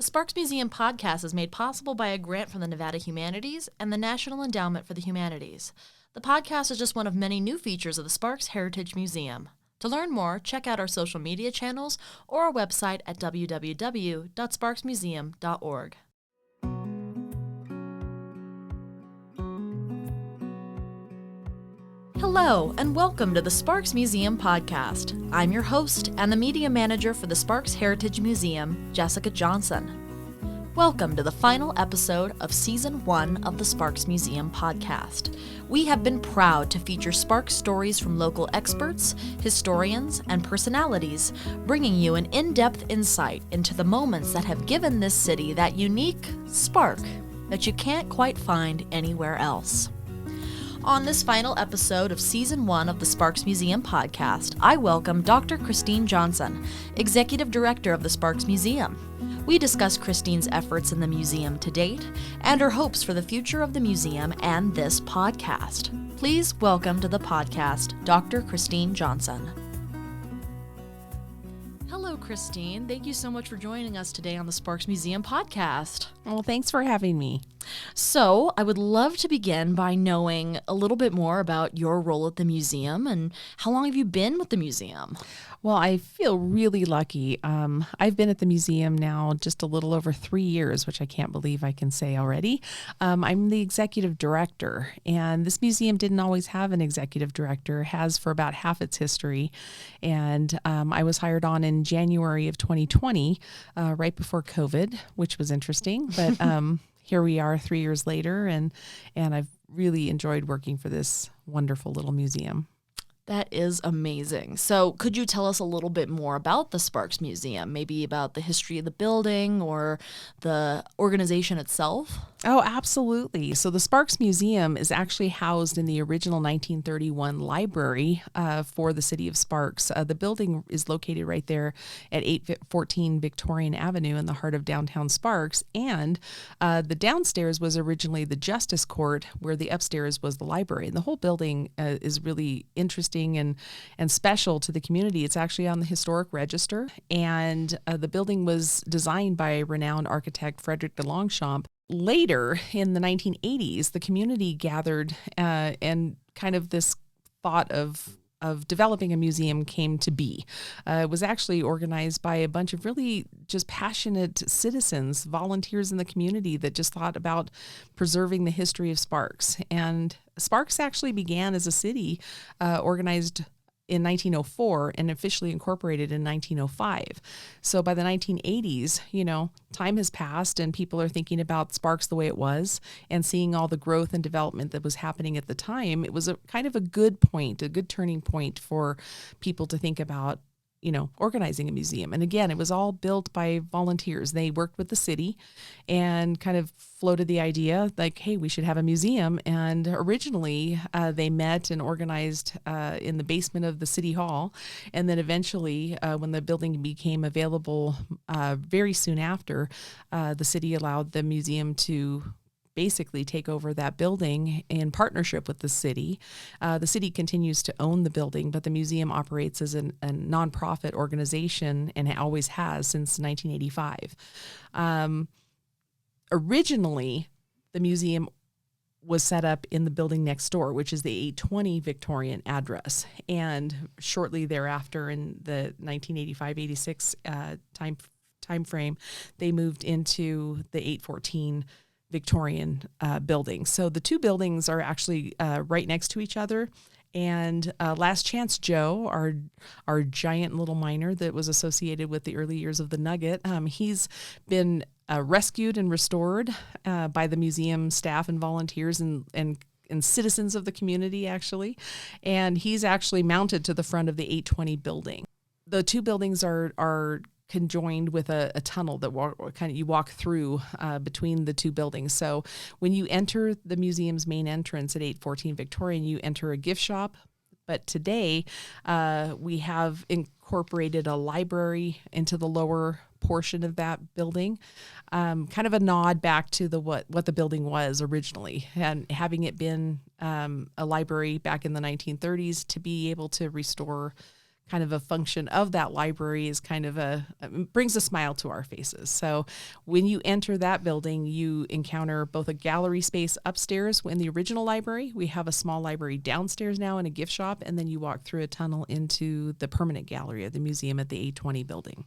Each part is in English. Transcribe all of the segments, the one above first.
Sparks Museum podcast is made possible by a grant from the Nevada Humanities and the National Endowment for the Humanities. The podcast is just one of many new features of the Sparks Heritage Museum. To learn more, check out our social media channels or our website at www.sparksmuseum.org. Hello, and welcome to the Sparks Museum podcast. I'm your host and the media manager for the Sparks Heritage Museum, Jessica Johnson. Welcome to the final episode of Season 1 of the Sparks Museum podcast. We have been proud to feature Sparks stories from local experts, historians, and personalities, bringing you an in-depth insight into the moments that have given this city that unique spark that you can't quite find anywhere else. On this final episode of Season 1 of the Sparks Museum podcast, I welcome Dr. Christine Johnson, Executive Director of the Sparks Museum. We discuss Christine's efforts in the museum to date and her hopes for the future of the museum and this podcast. Please welcome to the podcast, Dr. Christine Johnson. Hello, Christine. Thank you so much for joining us today on the Sparks Museum podcast. Well, thanks for having me. So, I would love to begin by knowing a little bit more about your role at the museum and how long have you been with the museum? Well, I feel really lucky. I've been at the museum now just a little over 3 years, which I can't believe I can say already. I'm the executive director, and this museum didn't always have an executive director, has for about half its history. And I was hired on in January of 2020, right before COVID, which was interesting. But here we are 3 years later, and I've really enjoyed working for this wonderful little museum. That is amazing. So could you tell us a little bit more about the Sparks Museum, maybe about the history of the building or the organization itself? Oh, absolutely. So the Sparks Museum is actually housed in the original 1931 library for the city of Sparks. The building is located right there at 814 Victorian Avenue in the heart of downtown Sparks. And the downstairs was originally the Justice Court, where the upstairs was the library. And the whole building is really interesting and special to the community. It's actually on the historic register, and the building was designed by renowned architect Frederick de Longchamp. Later in the 1980s, the community gathered and kind of this thought of developing a museum came to be. It was actually organized by a bunch of really just passionate citizens, volunteers in the community that just thought about preserving the history of Sparks. And Sparks actually began as a city organized in 1904 and officially incorporated in 1905. So by the 1980s, time has passed and people are thinking about Sparks the way it was and seeing all the growth and development that was happening at the time. It was a kind of a good turning point for people to think about organizing a museum. And again, it was all built by volunteers. They worked with the city and kind of floated the idea like, hey, we should have a museum. And originally they met and organized in the basement of the city hall. And then eventually when the building became available very soon after, the city allowed the museum to basically take over that building in partnership with the city. The city continues to own the building, but the museum operates as a nonprofit organization and it always has since 1985. Originally, the museum was set up in the building next door, which is the 820 Victorian address. And shortly thereafter, in the 1985-86 time frame, they moved into the 814 Victorian building. So the two buildings are actually right next to each other. And Last Chance Joe, our giant little miner that was associated with the early years of the Nugget, he's been rescued and restored by the museum staff and volunteers and citizens of the community, actually. And he's actually mounted to the front of the 820 building. The two buildings are conjoined with a tunnel that you walk through between the two buildings. So when you enter the museum's main entrance at 814 Victorian, you enter a gift shop. But today we have incorporated a library into the lower portion of that building, kind of a nod back to what the building was originally, and having it been a library back in the 1930s to be able to restore kind of a function of that library is kind of brings a smile to our faces. So when you enter that building, you encounter both a gallery space upstairs in the original library. We have a small library downstairs now and a gift shop, and then you walk through a tunnel into the permanent gallery of the museum at the A20 building.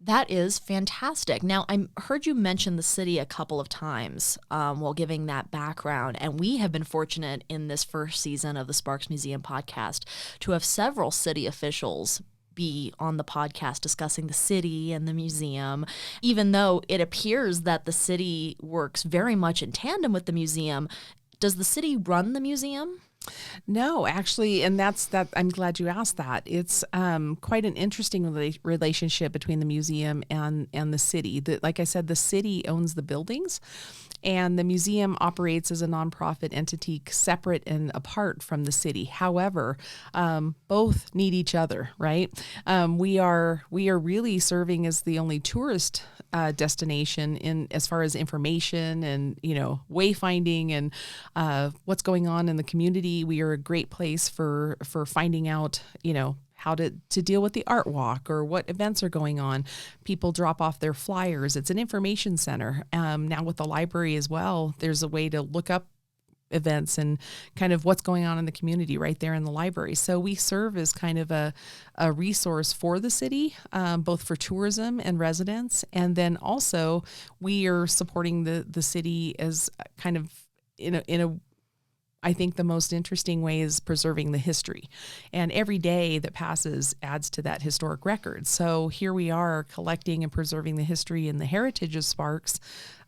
That is fantastic. Now, I heard you mention the city a couple of times while giving that background, and we have been fortunate in this first season of the Sparks Museum podcast to have several city officials be on the podcast discussing the city and the museum, even though it appears that the city works very much in tandem with the museum. Does the city run the museum? No, actually, and that's that. I'm glad you asked that. It's quite an interesting relationship between the museum and the city. Like I said, the city owns the buildings, and the museum operates as a nonprofit entity separate and apart from the city. However, both need each other, right? We are really serving as the only tourist destination in as far as information and wayfinding and what's going on in the community. We are a great place for finding out how to deal with the art walk or what events are going on. People drop off their flyers. It's an information center. Now with the library as well, there's a way to look up events and kind of what's going on in the community right there in the library. So we serve as kind of a resource for the city, both for tourism and residents. And then also we are supporting the city as kind of in a I think the most interesting way is preserving the history. And every day that passes adds to that historic record. So here we are collecting and preserving the history and the heritage of Sparks,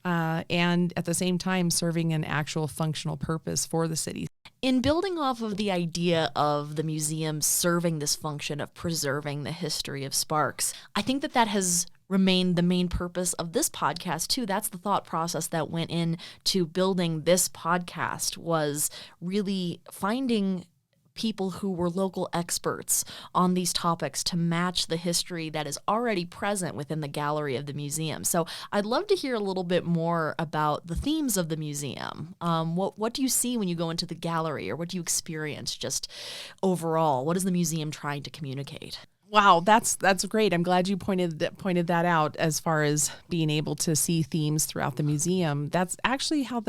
and at the same time serving an actual functional purpose for the city. In building off of the idea of the museum serving this function of preserving the history of Sparks, I think that has remained the main purpose of this podcast too. That's the thought process that went into building this podcast, was really finding people who were local experts on these topics to match the history that is already present within the gallery of the museum. So I'd love to hear a little bit more about the themes of the museum. What do you see when you go into the gallery, or what do you experience just overall? What is the museum trying to communicate? Wow, that's great. I'm glad you pointed that out as far as being able to see themes throughout the museum. That's actually how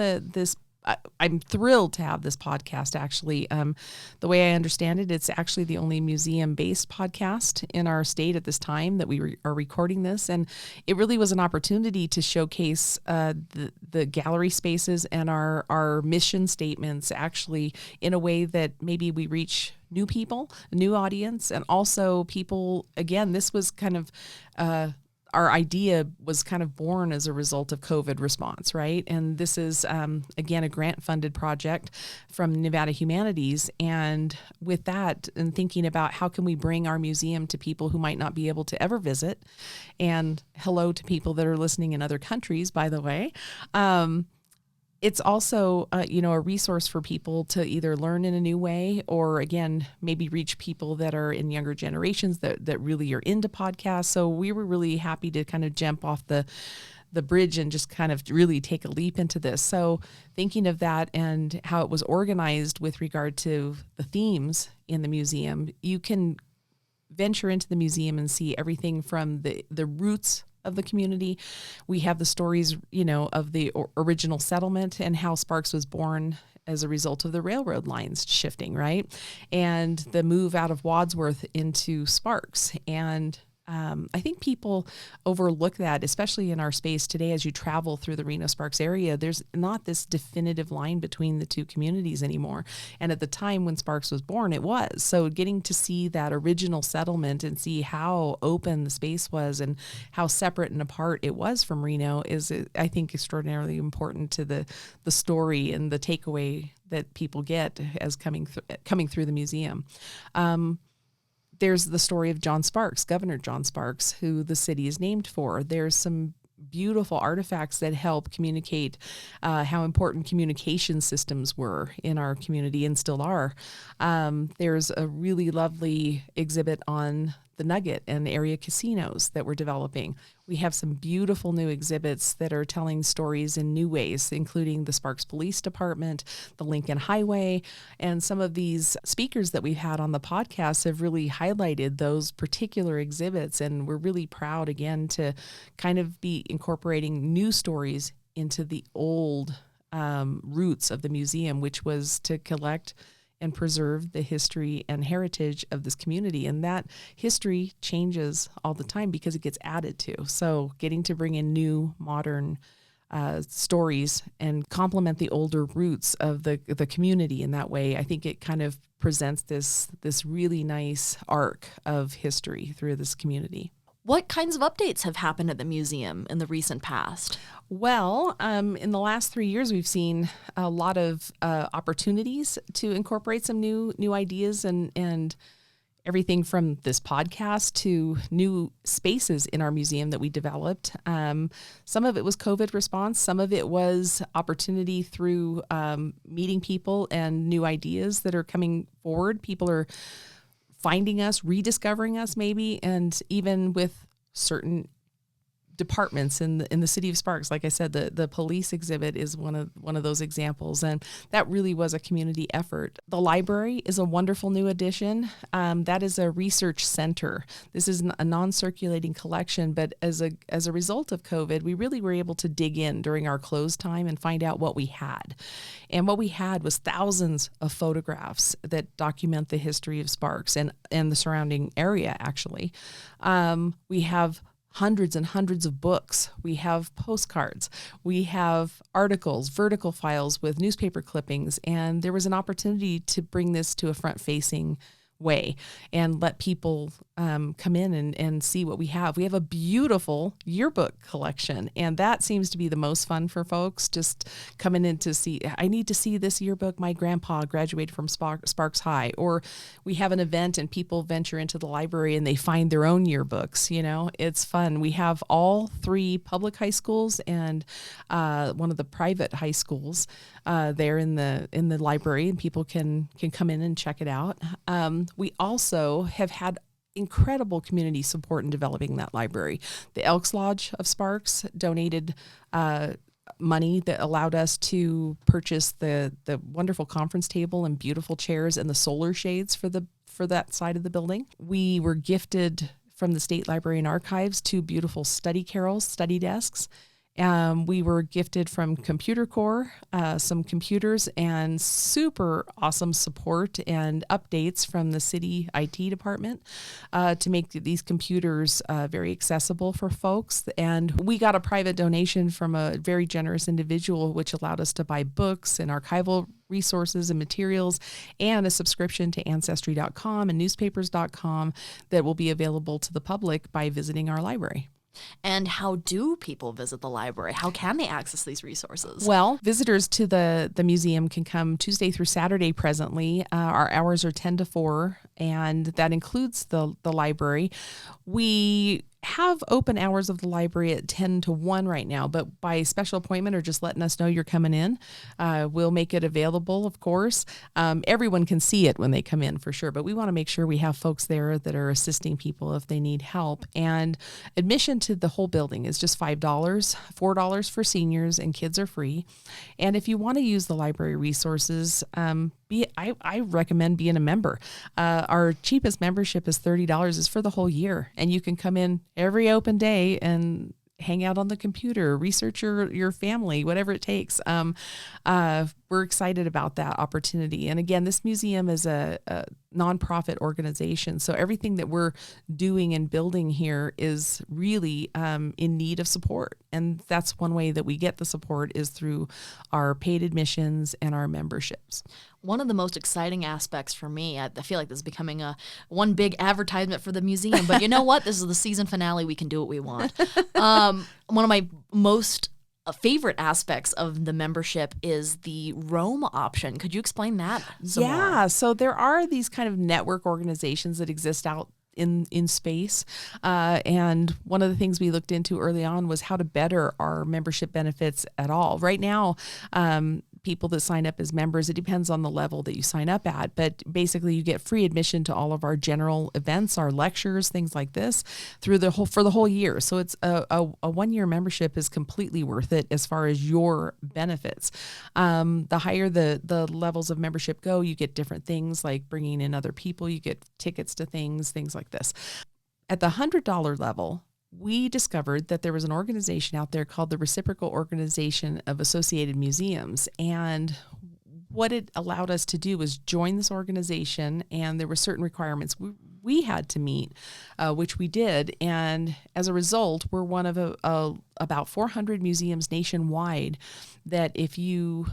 I'm thrilled to have this podcast, actually. The way I understand it, it's actually the only museum-based podcast in our state at this time that we are recording this. And it really was an opportunity to showcase the gallery spaces and our mission statements actually in a way that maybe we reach new people, a new audience, and also people, again, this was kind of our idea was kind of born as a result of COVID response, right? And this is, again, a grant-funded project from Nevada Humanities. And with that, and thinking about how can we bring our museum to people who might not be able to ever visit, and hello to people that are listening in other countries, by the way. It's also, a resource for people to either learn in a new way, or again, maybe reach people that are in younger generations that really are into podcasts. So we were really happy to kind of jump off the bridge and just kind of really take a leap into this. So thinking of that and how it was organized with regard to the themes in the museum, you can venture into the museum and see everything from the roots of the community. We have the stories, of the original settlement and how Sparks was born as a result of the railroad lines shifting, right? And the move out of Wadsworth into Sparks. And I think people overlook that, especially in our space today. As you travel through the Reno-Sparks area, there's not this definitive line between the two communities anymore. And at the time when Sparks was born, it was. So getting to see that original settlement and see how open the space was and how separate and apart it was from Reno is, I think, extraordinarily important to the story and the takeaway that people get as coming through the museum. There's the story of John Sparks, Governor John Sparks, who the city is named for. There's some beautiful artifacts that help communicate how important communication systems were in our community and still are. There's a really lovely exhibit on the Nugget and area casinos that we're developing. We have some beautiful new exhibits that are telling stories in new ways, including the Sparks Police Department, the Lincoln Highway, and some of these speakers that we've had on the podcast have really highlighted those particular exhibits. And we're really proud, again, to kind of be incorporating new stories into the old roots of the museum, which was to collect and preserve the history and heritage of this community. And that history changes all the time because it gets added to. So getting to bring in new, modern stories and complement the older roots of the community in that way, I think it kind of presents this really nice arc of history through this community. What kinds of updates have happened at the museum in the recent past? Well, in the last 3 years, we've seen a lot of opportunities to incorporate some new ideas and everything from this podcast to new spaces in our museum that we developed. Some of it was COVID response. Some of it was opportunity through meeting people and new ideas that are coming forward. People are finding us, rediscovering us maybe, and even with certain departments in the city of Sparks. Like I said, the police exhibit is one of those examples, and that really was a community effort. The library is a wonderful new addition. That is a research center. This is a non-circulating collection, but as a result of COVID, we really were able to dig in during our close time and find out what we had. And what we had was thousands of photographs that document the history of Sparks and the surrounding area, actually. We have hundreds and hundreds of books. We have postcards. We have articles, vertical files with newspaper clippings. And there was an opportunity to bring this to a front-facing way and let people come in and see what we have. We have a beautiful yearbook collection, and that seems to be the most fun for folks, just coming in to see, I need to see this yearbook. My grandpa graduated from Sparks High. Or we have an event and people venture into the library and they find their own yearbooks. It's fun. We have all 3 public high schools and one of the private high schools there in the library, and people can come in and check it out. We also have had incredible community support in developing that library. The Elks Lodge of Sparks donated money that allowed us to purchase the wonderful conference table and beautiful chairs and the solar shades for that side of the building. We were gifted from the State Library and Archives 2 beautiful study carrels, study desks. We were gifted from Computer Corps some computers and super awesome support and updates from the city IT department to make these computers very accessible for folks. And we got a private donation from a very generous individual, which allowed us to buy books and archival resources and materials and a subscription to Ancestry.com and newspapers.com that will be available to the public by visiting our library. And how do people visit the library? How can they access these resources? Well, visitors to the museum can come Tuesday through Saturday presently. Our hours are 10 to 4, and that includes the library. We have open hours of the library at 10 to 1 right now, but by special appointment or just letting us know you're coming in, we'll make it available, of course. Everyone can see it when they come in for sure, but we want to make sure we have folks there that are assisting people if they need help. And admission to the whole building is just $5, $4 for seniors, and kids are free. And if you want to use the library resources, I recommend being a member. Our cheapest membership is $30 is for the whole year, and you can come in every open day and hang out on the computer, research your family, whatever it takes. We're excited about that opportunity. And again, this museum is a nonprofit organization, so everything that we're doing and building here is really in need of support. And that's one way that we get the support is through our paid admissions and our memberships. One of the most exciting aspects for me, I feel like this is becoming one big advertisement for the museum, but you know what? This is the season finale. We can do what we want. One of my most favorite aspects of the membership is the roam option. Could you explain that some more? So there are these kind of network organizations that exist out in space. And one of the things we looked into early on was how to better our membership benefits at all. Right now, people that sign up as members. It depends on the level that you sign up at, but basically you get free admission to all of our general events, our lectures, things like this for the whole year. So it's a 1 year membership is completely worth it as far as your benefits. The higher the levels of membership go, you get different things like bringing in other people, you get tickets to things like this. At the $100 level, we discovered that there was an organization out there called the Reciprocal Organization of Associated Museums. And what it allowed us to do was join this organization, and there were certain requirements we had to meet, which we did. And as a result, we're one of about 400 museums nationwide that if you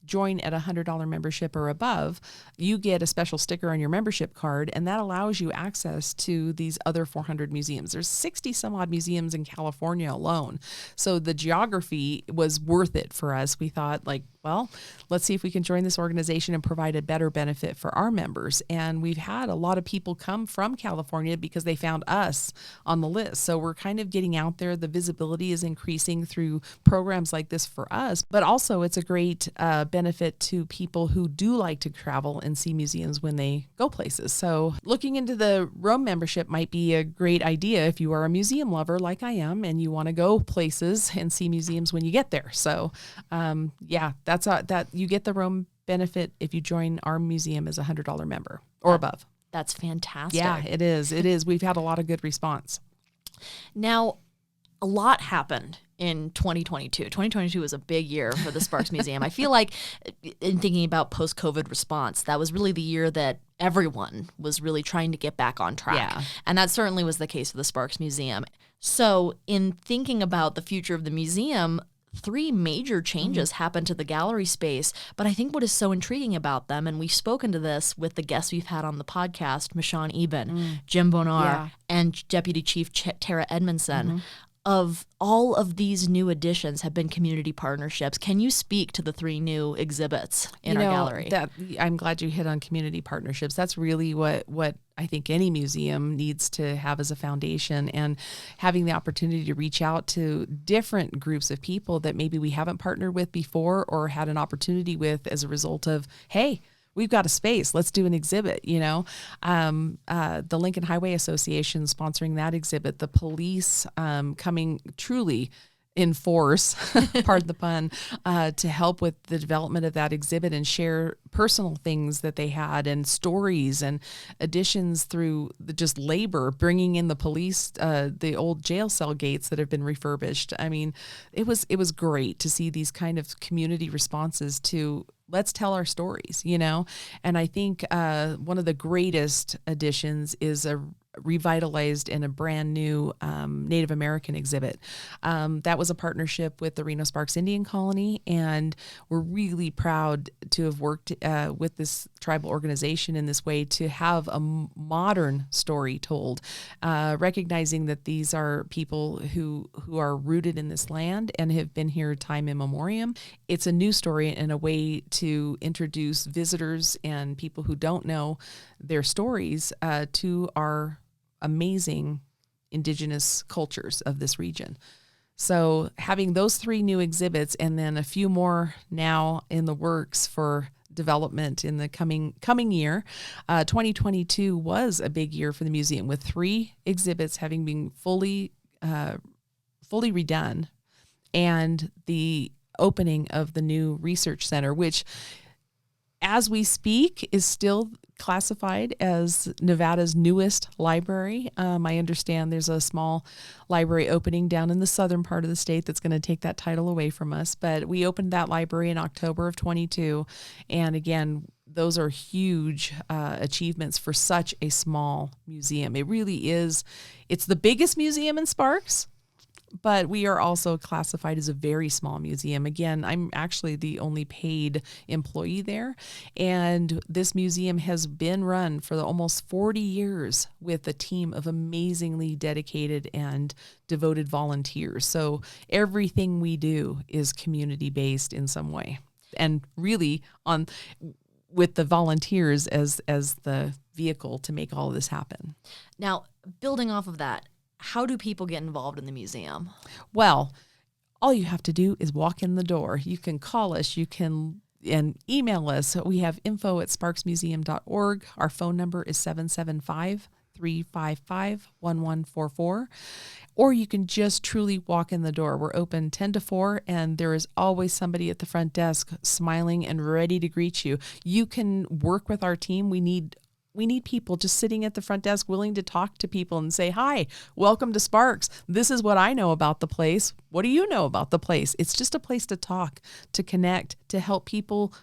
join at a $100 membership or above, you get a special sticker on your membership card, and that allows you access to these other 400 museums. There's 60 some odd museums in California alone. So the geography was worth it for us. We thought, like, well, let's see if we can join this organization and provide a better benefit for our members. And we've had a lot of people come from California because they found us on the list. So we're kind of getting out there. The visibility is increasing through programs like this for us, but also it's a great benefit to people who do like to travel and see museums when they go places. So looking into the Rome membership might be a great idea if you are a museum lover like I am and you want to go places and see museums when you get there. So that's that you get the Rome benefit if you join our museum as a $100 member or above. That's fantastic. Yeah, it is. It is. We've had a lot of good response. Now, a lot happened in 2022. 2022 was a big year for the Sparks Museum. I feel like in thinking about post-COVID response, that was really the year that everyone was really trying to get back on track. Yeah. And that certainly was the case for the Sparks Museum. So in thinking about the future of the museum, 3 major changes happened to the gallery space, but I think what is so intriguing about them, and we've spoken to this with the guests we've had on the podcast, Michonne Eben, Jim Bonar, and Deputy Chief Tara Edmondson, of all of these new additions have been community partnerships. Can you speak to the 3 new exhibits in our gallery? I'm glad you hit on community partnerships. That's really what I think any museum needs to have as a foundation, and having the opportunity to reach out to different groups of people that maybe we haven't partnered with before or had an opportunity with as a result of, hey, we've got a space, let's do an exhibit, the Lincoln Highway Association sponsoring that exhibit, the police coming truly in force, pardon the pun, to help with the development of that exhibit and share personal things that they had and stories and additions through just labor, bringing in the police, the old jail cell gates that have been refurbished. I mean, it was great to see these kind of community responses to let's tell our stories, And I think one of the greatest additions is a revitalized and a brand new Native American exhibit. That was a partnership with the Reno Sparks Indian Colony, and we're really proud to have worked with this tribal organization in this way to have a modern story told, recognizing that these are people who are rooted in this land and have been here time immemorial. It's a new story and a way to introduce visitors and people who don't know their stories to our amazing indigenous cultures of this region. So having those 3 new exhibits and then a few more now in the works for development in the coming year, 2022 was a big year for the museum with 3 exhibits having been fully redone, and the opening of the new research center, which as we speak is still classified as Nevada's newest library. I understand there's a small library opening down in the southern part of the state that's going to take that title away from us. But we opened that library in October of 22. And again, those are huge achievements for such a small museum. It really is. It's the biggest museum in Sparks, but we are also classified as a very small museum. Again, I'm actually the only paid employee there. And this museum has been run for almost 40 years with a team of amazingly dedicated and devoted volunteers. So everything we do is community-based in some way. And really with the volunteers as the vehicle to make all of this happen. Now, building off of that, how do people get involved in the museum? Well, all you have to do is walk in the door. You can call us, you can and email us. We have info@sparksmuseum.org. Our phone number is 775-355-1144. Or you can just truly walk in the door. We're open 10 to 4, and there is always somebody at the front desk smiling and ready to greet you. You can work with our team. We need people just sitting at the front desk willing to talk to people and say, hi, welcome to Sparks. This is what I know about the place. What do you know about the place? It's just a place to talk, to connect, to help people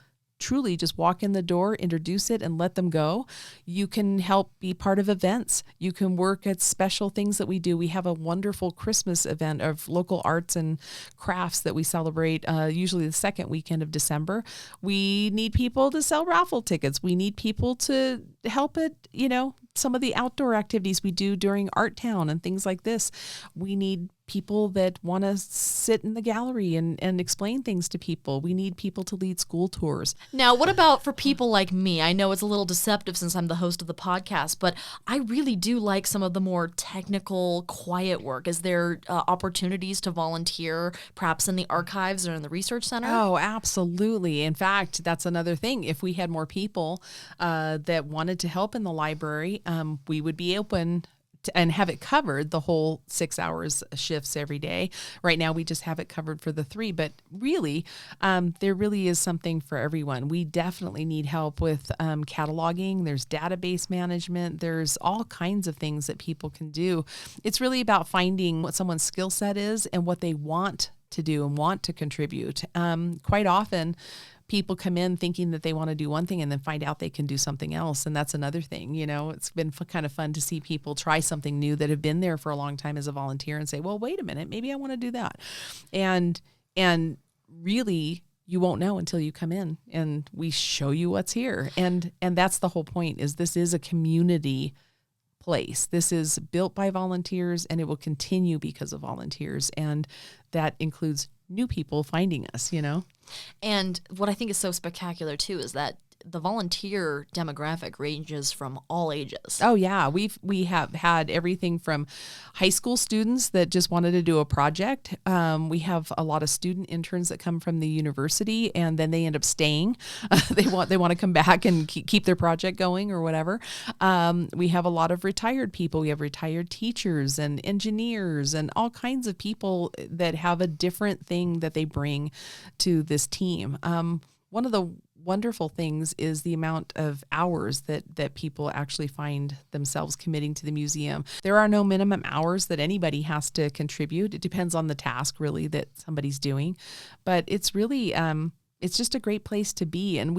truly just walk in the door, introduce it, and let them go. You can help be part of events. You can work at special things that we do. We have a wonderful Christmas event of local arts and crafts that we celebrate usually the second weekend of December. We need people to sell raffle tickets. We need people to help at, some of the outdoor activities we do during Art Town and things like this. We need people that want to sit in the gallery and explain things to people. We need people to lead school tours. Now, what about for people like me? I know it's a little deceptive since I'm the host of the podcast, but I really do like some of the more technical, quiet work. Is there opportunities to volunteer, perhaps in the archives or in the research center? Oh, absolutely. In fact, that's another thing. If we had more people that wanted to help in the library, we would be open and have it covered the whole 6 hours shifts every day. Right now, we just have it covered for the 3, but really, there really is something for everyone. We definitely need help with cataloging. There's database management. There's all kinds of things that people can do. It's really about finding what someone's skill set is and what they want to do and want to contribute. Quite often, people come in thinking that they want to do one thing and then find out they can do something else. And that's another thing. It's been kind of fun to see people try something new that have been there for a long time as a volunteer and say, well, wait a minute, maybe I want to do that. And really, you won't know until you come in and we show you what's here. And that's the whole point, is this is a community place. This is built by volunteers, and it will continue because of volunteers. And that includes new people finding us, And what I think is so spectacular too is that the volunteer demographic ranges from all ages. Oh yeah, we have had everything from high school students that just wanted to do a project. We have a lot of student interns that come from the university, and then they end up staying. They want to come back and keep their project going or whatever. We have a lot of retired people. We have retired teachers and engineers and all kinds of people that have a different thing that they bring to this team. One of the wonderful things is the amount of hours that people actually find themselves committing to the museum. There are no minimum hours that anybody has to contribute. It depends on the task really that somebody's doing, but it's really, it's just a great place to be. And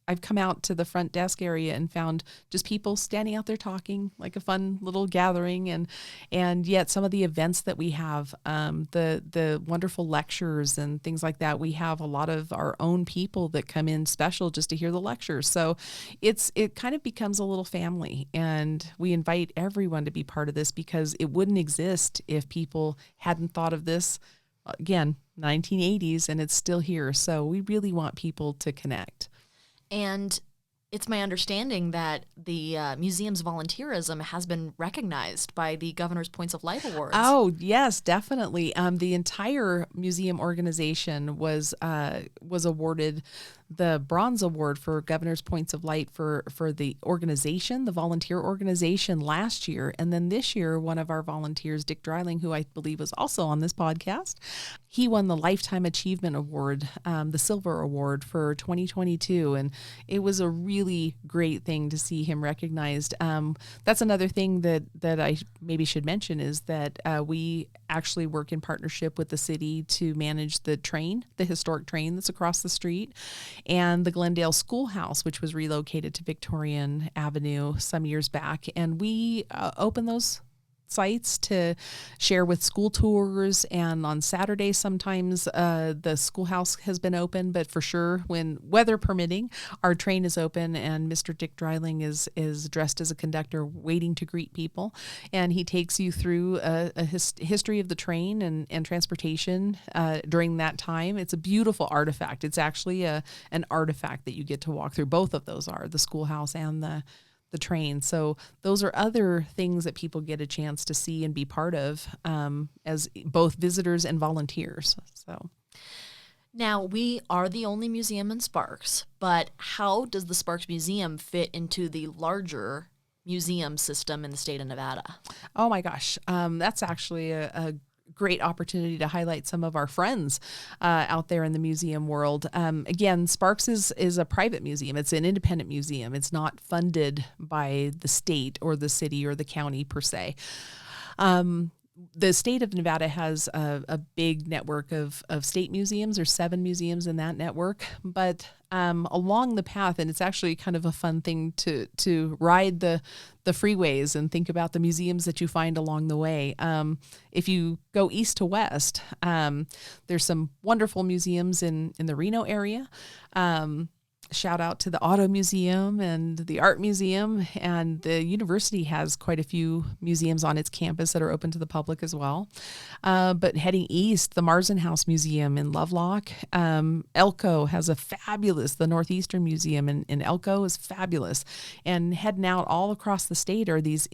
I've come out to the front desk area and found just people standing out there talking, like a fun little gathering. And yet some of the events that we have, the wonderful lectures and things like that, we have a lot of our own people that come in special just to hear the lectures. So it kind of becomes a little family, and we invite everyone to be part of this because it wouldn't exist if people hadn't thought of this, again, 1980s, and it's still here. So we really want people to connect. And it's my understanding that the museum's volunteerism has been recognized by the Governor's Points of Light Awards. Oh, yes, definitely. The entire museum organization was awarded the Bronze Award for Governor's Points of Light for the organization, the volunteer organization last year. And then this year, one of our volunteers, Dick Dreiling, who I believe was also on this podcast, he won the Lifetime Achievement Award, the Silver Award for 2022. And it was a really great thing to see him recognized. That's another thing that I maybe should mention is that we actually work in partnership with the city to manage the historic train that's across the street, and the Glendale Schoolhouse, which was relocated to Victorian Avenue some years back. And we open those sites to share with school tours, and on Saturdays sometimes the schoolhouse has been open, but for sure when weather permitting, our train is open, and Mr. Dick Dreiling is dressed as a conductor waiting to greet people, and he takes you through a history of the train and transportation during that time. It's a beautiful artifact. It's actually an artifact that you get to walk through. Both of those are, the schoolhouse and the train. So those are other things that people get a chance to see and be part of as both visitors and volunteers. So. Now, we are the only museum in Sparks, but how does the Sparks Museum fit into the larger museum system in the state of Nevada? Oh my gosh, that's actually a great opportunity to highlight some of our friends out there in the museum world. Again, Sparks is a private museum. It's an independent museum. It's not funded by the state or the city or the county per se. The state of Nevada has a big network of state museums. There's 7 museums in that network, but along the path, and it's actually kind of a fun thing to ride the freeways and think about the museums that you find along the way. If you go east to west, there's some wonderful museums in the Reno area. Shout out to the Auto Museum and the Art Museum, and the university has quite a few museums on its campus that are open to the public as well. But heading east, the Marsden House Museum in Lovelock, Elko has the Northeastern Museum in Elko is fabulous. And heading out all across the state are these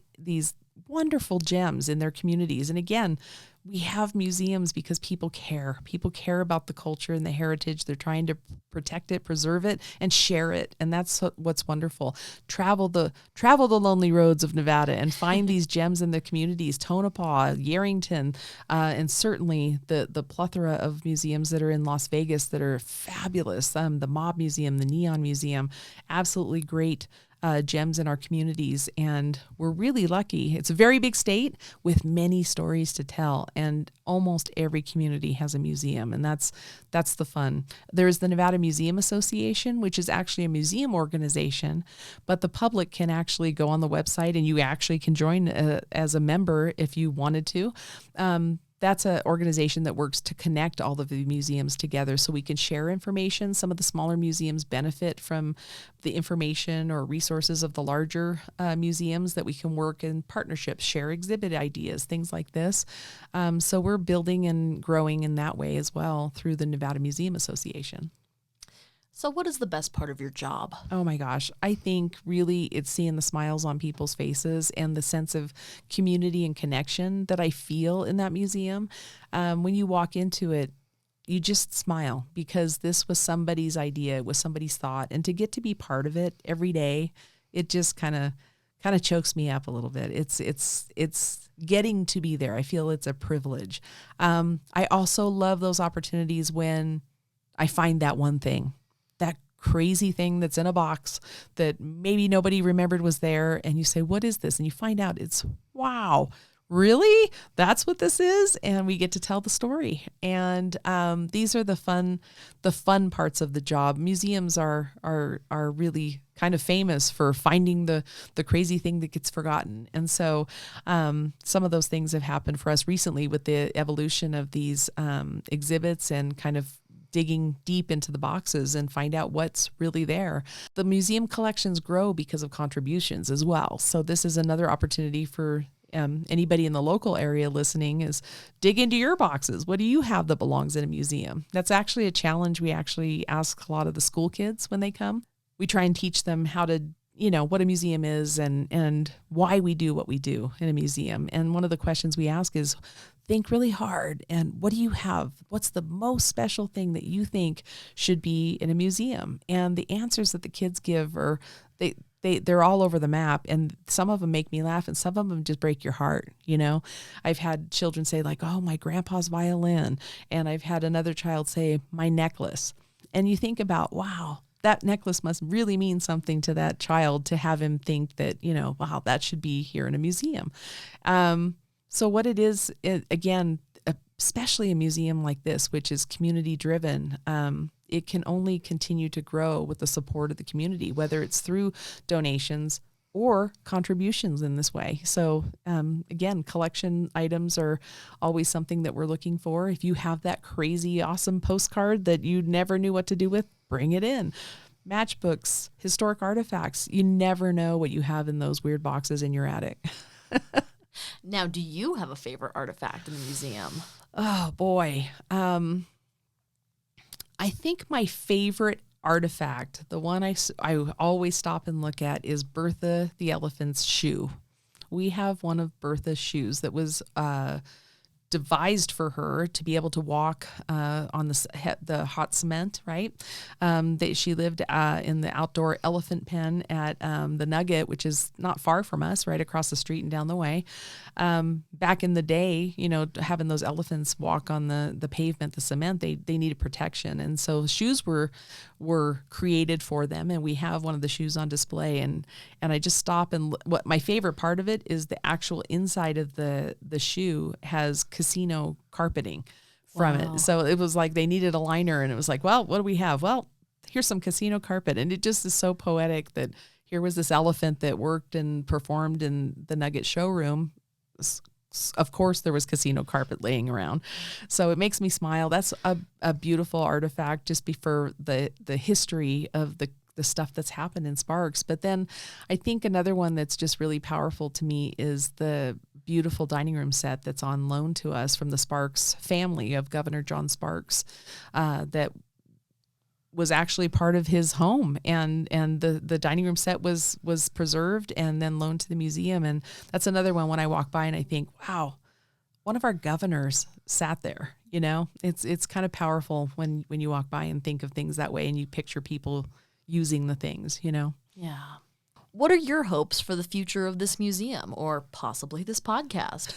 wonderful gems in their communities. And again, we have museums because people care. People care about the culture and the heritage. They're trying to protect it, preserve it, and share it. And that's what's wonderful. Travel the lonely roads of Nevada and find these gems in the communities, Tonopah, Yerington, and certainly the plethora of museums that are in Las Vegas that are fabulous. The Mob Museum, the Neon Museum, absolutely great gems in our communities, and we're really lucky. It's a very big state with many stories to tell, and almost every community has a museum, and that's the fun. There's the Nevada Museum Association, which is actually a museum organization, but the public can actually go on the website, and you actually can join as a member if you wanted to. That's an organization that works to connect all of the museums together so we can share information. Some of the smaller museums benefit from the information or resources of the larger museums, that we can work in partnerships, share exhibit ideas, things like this. So we're building and growing in that way as well through the Nevada Museum Association. So what is the best part of your job? Oh my gosh. I think really it's seeing the smiles on people's faces and the sense of community and connection that I feel in that museum. When you walk into it, you just smile because this was somebody's idea, it was somebody's thought. And to get to be part of it every day, it just kind of chokes me up a little bit. It's getting to be there. I feel it's a privilege. I also love those opportunities when I find that one thing, that crazy thing that's in a box that maybe nobody remembered was there, and you say, what is this? And you find out it's, wow, really? That's what this is? And we get to tell the story. And these are the fun parts of the job. Museums are really kind of famous for finding the crazy thing that gets forgotten. And so some of those things have happened for us recently with the evolution of these exhibits and kind of digging deep into the boxes and find out what's really there. The museum collections grow because of contributions as well. So this is another opportunity for anybody in the local area listening is dig into your boxes. What do you have that belongs in a museum? That's actually a challenge we actually ask a lot of the school kids when they come. We try and teach them how to, what a museum is and why we do what we do in a museum. And one of the questions we ask is, think really hard. And what do you have? What's the most special thing that you think should be in a museum? And the answers that the kids give are, they're all over the map. And some of them make me laugh and some of them just break your heart. I've had children say like, oh, my grandpa's violin. And I've had another child say my necklace. And you think about, wow, that necklace must really mean something to that child to have him think that, wow, that should be here in a museum. So what it is, again, especially a museum like this, which is community driven, it can only continue to grow with the support of the community, whether it's through donations or contributions in this way. So again, collection items are always something that we're looking for. If you have that crazy, awesome postcard that you never knew what to do with, bring it in. Matchbooks, historic artifacts, you never know what you have in those weird boxes in your attic. Now, do you have a favorite artifact in the museum? Oh, boy. I think my favorite artifact, the one I always stop and look at is Bertha the elephant's shoe. We have one of Bertha's shoes that was devised for her to be able to walk on the hot cement, right? She lived in the outdoor elephant pen at the Nugget, which is not far from us, right across the street and down the way. Back in the day, having those elephants walk on the pavement, the cement, they needed protection. And so shoes were created for them. And we have one of the shoes on display. And I just stop and what my favorite part of it is the actual inside of the shoe has casino carpeting from it. So it was like they needed a liner and it was like, well, what do we have? Well, here's some casino carpet. And it just is so poetic that here was this elephant that worked and performed in the Nugget showroom. Of course, there was casino carpet laying around. So it makes me smile. That's a beautiful artifact just for the history of the stuff that's happened in Sparks. But then I think another one that's just really powerful to me is the beautiful dining room set that's on loan to us from the Sparks family of Governor John Sparks, that was actually part of his home, and the dining room set was preserved and then loaned to the museum. And that's another one when I walk by and I think, wow, one of our governors sat there. It's kind of powerful when you walk by and think of things that way and you picture people using the things. Yeah. What are your hopes for the future of this museum or possibly this podcast?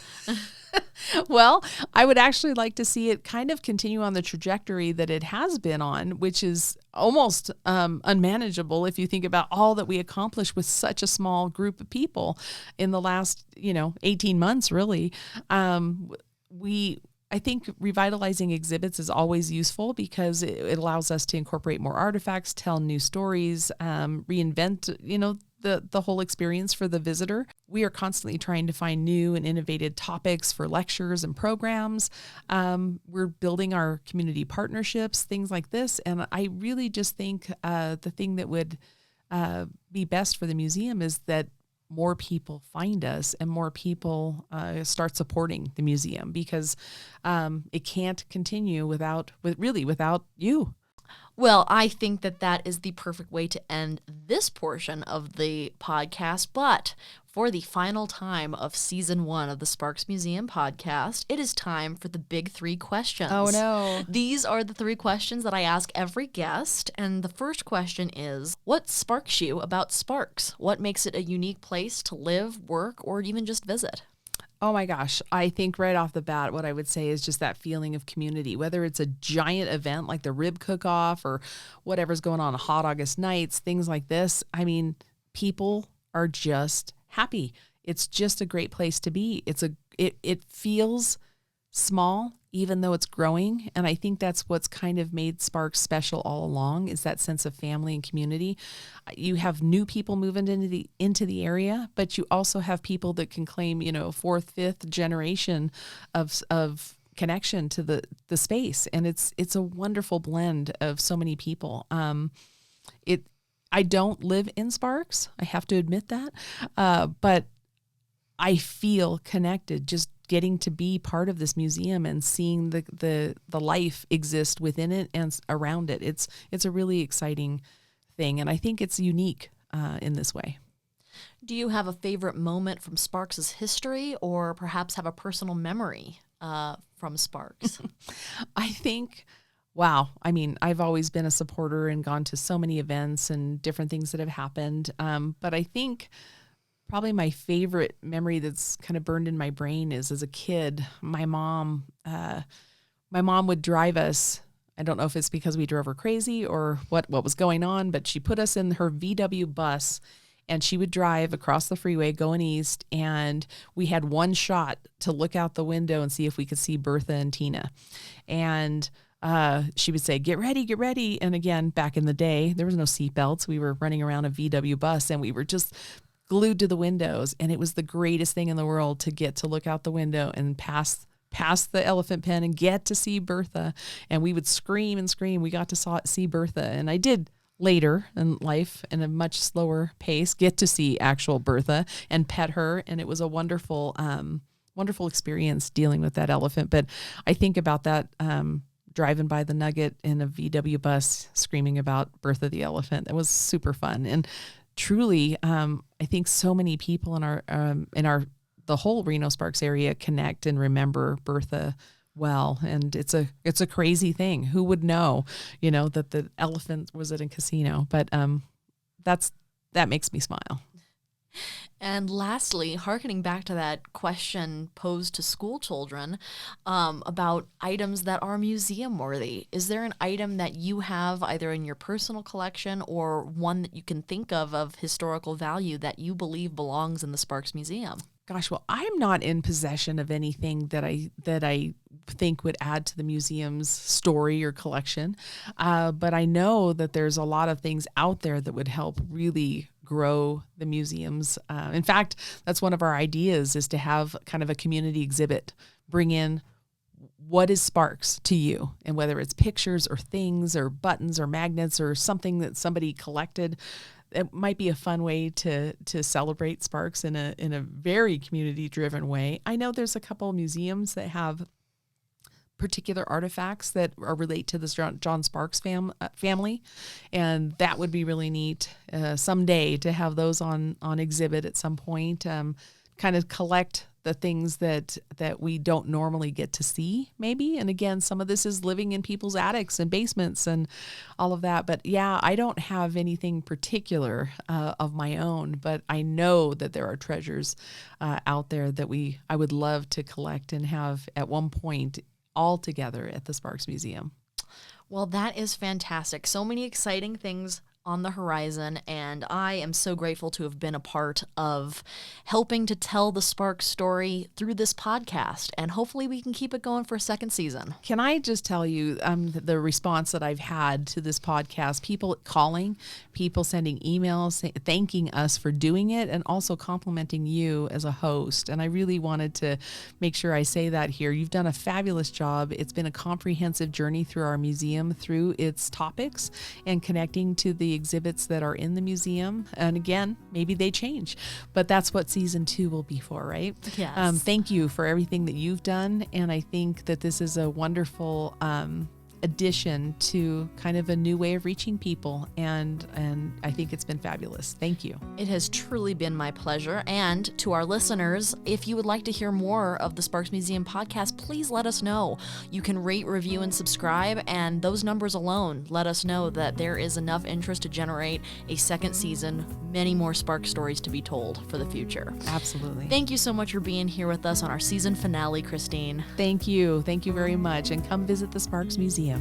Well, I would actually like to see it kind of continue on the trajectory that it has been on, which is almost unmanageable if you think about all that we accomplished with such a small group of people in the last, 18 months, really. I think revitalizing exhibits is always useful because it allows us to incorporate more artifacts, tell new stories, reinvent, the whole experience for the visitor. We are constantly trying to find new and innovative topics for lectures and programs. We're building our community partnerships, things like this. And I really just think the thing that would be best for the museum is that more people find us and more people start supporting the museum, because it can't continue without you. Well, I think that is the perfect way to end this portion of the podcast. But for the final time of season 1 of the Sparks Museum podcast, it is time for the big 3 questions. Oh, no. These are the 3 questions that I ask every guest. And the first question is, what sparks you about Sparks? What makes it a unique place to live, work, or even just visit? Oh my gosh. I think right off the bat, what I would say is just that feeling of community, whether it's a giant event like the rib cook-off or whatever's going on hot August nights, things like this. I mean, people are just happy. It's just a great place to be. It feels small, even though it's growing. And I think that's what's kind of made Sparks special all along, is that sense of family and community. You have new people moving into the area, but you also have people that can claim, 4th, 5th generation of connection to the space. And it's a wonderful blend of so many people. I don't live in Sparks. I have to admit that. But I feel connected just getting to be part of this museum and seeing the life exist within it and around it. It's a really exciting thing, and I think it's unique in this way. Do you have a favorite moment from Sparks' history, or perhaps have a personal memory from Sparks? I think, wow. I mean, I've always been a supporter and gone to so many events and different things that have happened. But I think probably my favorite memory that's kind of burned in my brain is, as a kid, my mom would drive us. I don't know if it's because we drove her crazy or what was going on, but she put us in her VW bus and she would drive across the freeway going east. And we had one shot to look out the window and see if we could see Bertha and Tina. And she would say, get ready, get ready. And again, back in the day, there was no seatbelts. We were running around a VW bus and we were just glued to the windows. And it was the greatest thing in the world to get to look out the window and pass the elephant pen and get to see Bertha. And we would scream and scream. We got to see Bertha. And I did later in life, in a much slower pace, get to see actual Bertha and pet her. And it was a wonderful experience dealing with that elephant. But I think about that driving by the Nugget in a VW bus screaming about Bertha the elephant. It was super fun. And truly, I think so many people in the whole Reno Sparks area connect and remember Bertha well. And it's a crazy thing. Who would know, that the elephant was at a casino, but that makes me smile. And lastly, hearkening back to that question posed to school children about items that are museum worthy, is there an item that you have either in your personal collection or one that you can think of historical value that you believe belongs in the Sparks Museum? Gosh, well, I'm not in possession of anything that I think would add to the museum's story or collection, but I know that there's a lot of things out there that would help really grow the museums. In fact, that's one of our ideas, is to have kind of a community exhibit, bring in what is Sparks to you, and whether it's pictures or things or buttons or magnets or something that somebody collected. It might be a fun way to celebrate Sparks in a very community driven way. I know there's a couple of museums that have particular artifacts that relate to this John Sparks family, and that would be really neat someday to have those on exhibit at some point. Kind of collect the things that we don't normally get to see, maybe. And again, some of this is living in people's attics and basements and all of that. But yeah, I don't have anything particular of my own, but I know that there are treasures out there that I would love to collect and have at one point all together at the Sparks Museum. Well, that is fantastic. So many exciting things on the horizon, and I am so grateful to have been a part of helping to tell the Sparks story through this podcast, and hopefully we can keep it going for a second season. Can I just tell you the response that I've had to this podcast, people calling, people sending emails, thanking us for doing it, and also complimenting you as a host. And I really wanted to make sure I say that here. You've done a fabulous job. It's been a comprehensive journey through our museum, through its topics, and connecting to the exhibits that are in the museum. And again, maybe they change, but that's what season 2 will be for, right? Yes. Thank you for everything that you've done. And I think that this is a wonderful addition to kind of a new way of reaching people. And I think it's been fabulous. Thank you. It has truly been my pleasure. And to our listeners, if you would like to hear more of the Sparks Museum podcast, please let us know. You can rate, review, and subscribe. And those numbers alone let us know that there is enough interest to generate a second season, many more Sparks stories to be told for the future. Absolutely. Thank you so much for being here with us on our season finale, Christine. Thank you. Thank you very much. And come visit the Sparks Museum.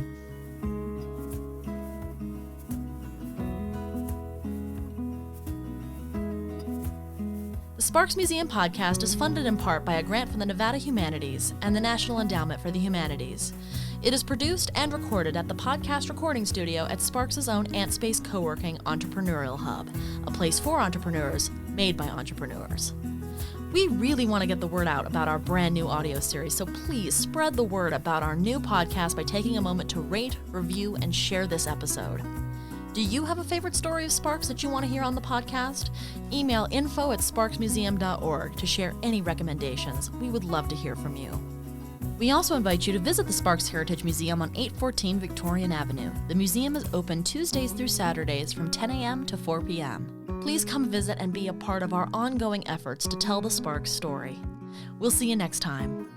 The Sparks Museum podcast is funded in part by a grant from the Nevada Humanities and the National Endowment for the Humanities. It is produced and recorded at the podcast recording studio at Sparks' own AntSpace Co-working Entrepreneurial Hub, a place for entrepreneurs, made by entrepreneurs. We really want to get the word out about our brand new audio series, so please spread the word about our new podcast by taking a moment to rate, review, and share this episode. Do you have a favorite story of Sparks that you want to hear on the podcast? Email info@sparksmuseum.org to share any recommendations. We would love to hear from you. We also invite you to visit the Sparks Heritage Museum on 814 Victorian Avenue. The museum is open Tuesdays through Saturdays from 10 a.m. to 4 p.m. Please come visit and be a part of our ongoing efforts to tell the Sparks story. We'll see you next time.